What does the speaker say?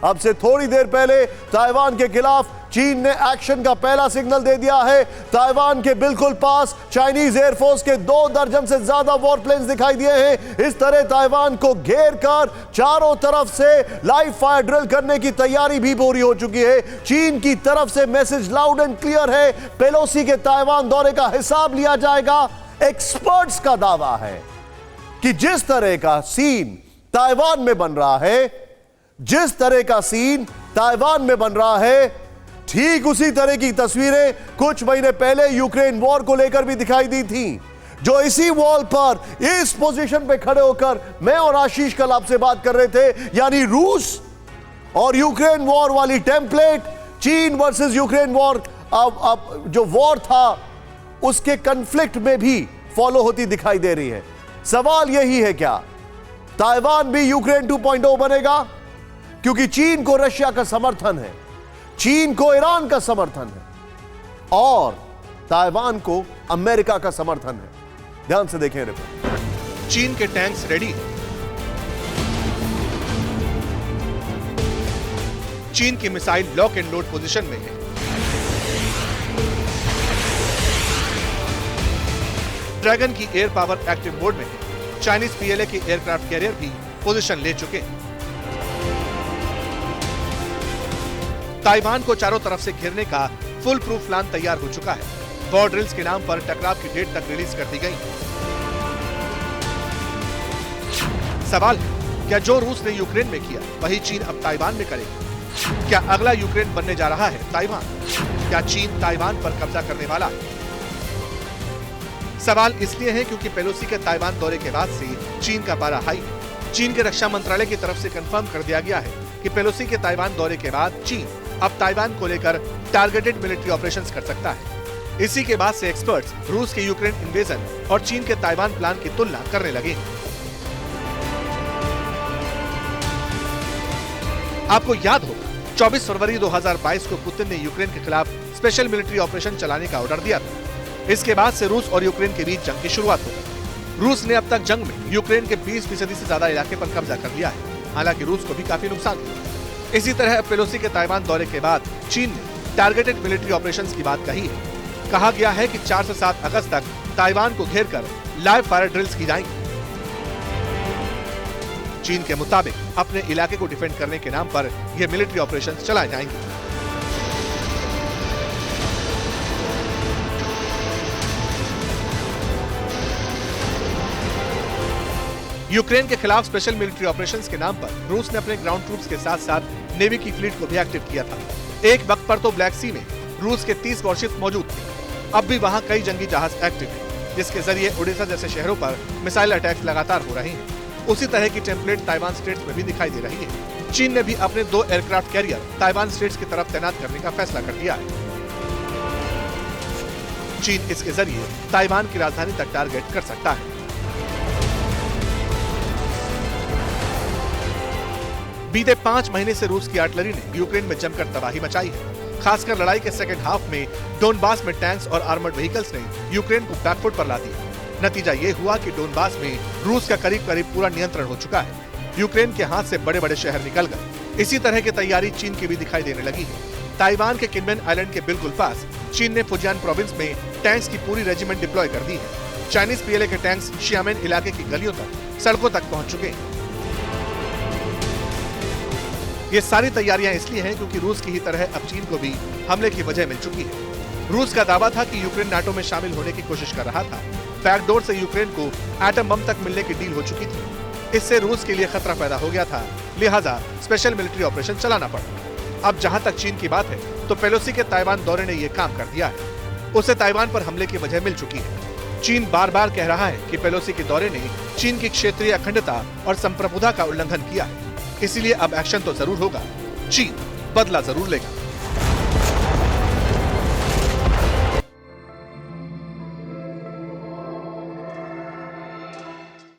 अब से थोड़ी देर पहले ताइवान के खिलाफ चीन ने एक्शन का पहला सिग्नल दे दिया है। ताइवान के बिल्कुल पास चाइनीज एयरफोर्स के 2 दर्जन से ज्यादा वॉरप्लेन्स दिखाई दिए हैं। इस तरह ताइवान को घेर कर चारों तरफ से लाइव फायर ड्रिल करने की तैयारी भी पूरी हो चुकी है। चीन की तरफ से मैसेज लाउड एंड क्लियर है, पेलोसी के ताइवान दौरे का हिसाब लिया जाएगा। एक्सपर्ट्स का दावा है कि जिस तरह का सीन ताइवान में बन रहा है, जिस तरह का सीन ताइवान में बन रहा है, ठीक उसी तरह की तस्वीरें कुछ महीने पहले यूक्रेन वॉर को लेकर भी दिखाई दी थी। जो इसी वॉल पर इस पोजीशन पे खड़े होकर मैं और आशीष कल आपसे बात कर रहे थे, यानी रूस और यूक्रेन वॉर वाली टेम्पलेट, चीन वर्सेस यूक्रेन वॉर, अब जो वॉर था उसके कन्फ्लिक्ट में भी फॉलो होती दिखाई दे रही है। सवाल यही है, क्या ताइवान भी यूक्रेन 2.0 बनेगा? क्योंकि चीन को रशिया का समर्थन है, चीन को ईरान का समर्थन है और ताइवान को अमेरिका का समर्थन है। ध्यान से देखें रिपोर्ट। चीन के टैंक्स रेडी हैं। चीन की missile lock and load position में है। ड्रैगन की एयर पावर एक्टिव मोड में है। चाइनीज पीएलए के एयरक्राफ्ट कैरियर भी पोजीशन ले चुके हैं। ताइवान को चारों तरफ से घेरने का फुल प्रूफ प्लान तैयार हो चुका है। वॉर ड्रिल्स के नाम पर टकराव की डेट तक रिलीज कर दी गई। सवाल है, क्या जो रूस ने यूक्रेन में किया वही चीन अब ताइवान में करेगा? क्या अगला यूक्रेन बनने जा रहा है ताइवान? क्या चीन ताइवान पर कब्जा करने वाला है? सवाल इसलिए है क्योंकि पेलोसी के ताइवान दौरे के बाद से चीन का पारा हाई है। चीन के रक्षा मंत्रालय की तरफ से कंफर्म कर दिया गया है कि पेलोसी के ताइवान दौरे के बाद चीन अब ताइवान को लेकर टारगेटेड मिलिट्री ऑपरेशंस कर सकता है। इसी के बाद से एक्सपर्ट्स रूस के यूक्रेन इन्वेजन और चीन के ताइवान प्लान की तुलना करने लगे। आपको याद होगा 24 फरवरी 2022 को पुतिन ने यूक्रेन के खिलाफ स्पेशल मिलिट्री ऑपरेशन चलाने का ऑर्डर दिया था। इसके बाद से रूस और यूक्रेन के बीच जंग की शुरुआत हो गई। रूस ने अब तक जंग में यूक्रेन के 20% से ज्यादा इलाके पर कब्जा कर लिया है। हालांकि रूस को भी काफी नुकसान हुआ। इसी तरह पेलोसी के ताइवान दौरे के बाद चीन ने टारगेटेड मिलिट्री ऑपरेशंस की बात कही है। कहा गया है कि 4 से 7 अगस्त तक ताइवान को घेरकर लाइव फायर ड्रिल्स की जाएंगी। चीन के मुताबिक अपने इलाके को डिफेंड करने के नाम पर यह मिलिट्री ऑपरेशंस चलाए जाएंगे। यूक्रेन के खिलाफ स्पेशल मिलिट्री ऑपरेशंस के नाम पर रूस ने अपने ग्राउंड ट्रूप्स के साथ साथ नेवी की फ्लीट को भी एक्टिव किया था। एक वक्त पर तो ब्लैक सी में रूस के 30 वॉरशिप्स मौजूद थे। अब भी वहां कई जंगी जहाज एक्टिव हैं, जिसके जरिए ओडिशा जैसे शहरों पर मिसाइल अटैक्स लगातार हो रहे हैं। उसी तरह की टेम्पलेट ताइवान स्टेट्स में भी दिखाई दे रही है। चीन ने भी अपने 2 एयरक्राफ्ट कैरियर ताइवान स्टेट्स की तरफ तैनात करने का फैसला कर दिया है। चीन इसके जरिए ताइवान की राजधानी तक टारगेट कर सकता है। बीते 5 महीने से रूस की आर्टिलरी ने यूक्रेन में जमकर तबाही मचाई है। खासकर लड़ाई के सेकेंड हाफ में डोनबास में टैंक्स और आर्मर्ड व्हीकल्स ने यूक्रेन को बैकफुट पर ला दिया। नतीजा ये हुआ कि डोनबास में रूस का करीब पूरा नियंत्रण हो चुका है। यूक्रेन के हाथ से बड़े बड़े शहर निकल गए। इसी तरह की तैयारी चीन की भी दिखाई देने लगी है। ताइवान के किनमेन आइलैंड के बिल्कुल पास चीन ने फुजियान प्रोविंस में टैंक्स की पूरी रेजिमेंट डिप्लॉय कर दी है। चाइनीज पीएलए के टैंक्स शियामेन इलाके की गलियों तक, सड़कों तक पहुंच चुके हैं। ये सारी तैयारियां इसलिए हैं क्योंकि रूस की ही तरह अब चीन को भी हमले की वजह मिल चुकी है। रूस का दावा था कि यूक्रेन नाटो में शामिल होने की कोशिश कर रहा था। बैकडोर से यूक्रेन को एटम बम तक मिलने की डील हो चुकी थी। इससे रूस के लिए खतरा पैदा हो गया था, लिहाजा स्पेशल मिलिट्री ऑपरेशन चलाना पड़ा। अब जहां तक चीन की बात है तो पेलोसी के ताइवान दौरे ने ये काम कर दिया है। उसे ताइवान पर हमले की वजह मिल चुकी है। चीन बार बार कह रहा है कि पेलोसी के दौरे ने चीन की क्षेत्रीय अखंडता और संप्रभुता का उल्लंघन किया है। इसीलिए अब एक्शन तो जरूर होगा, चीन बदला जरूर लेगा।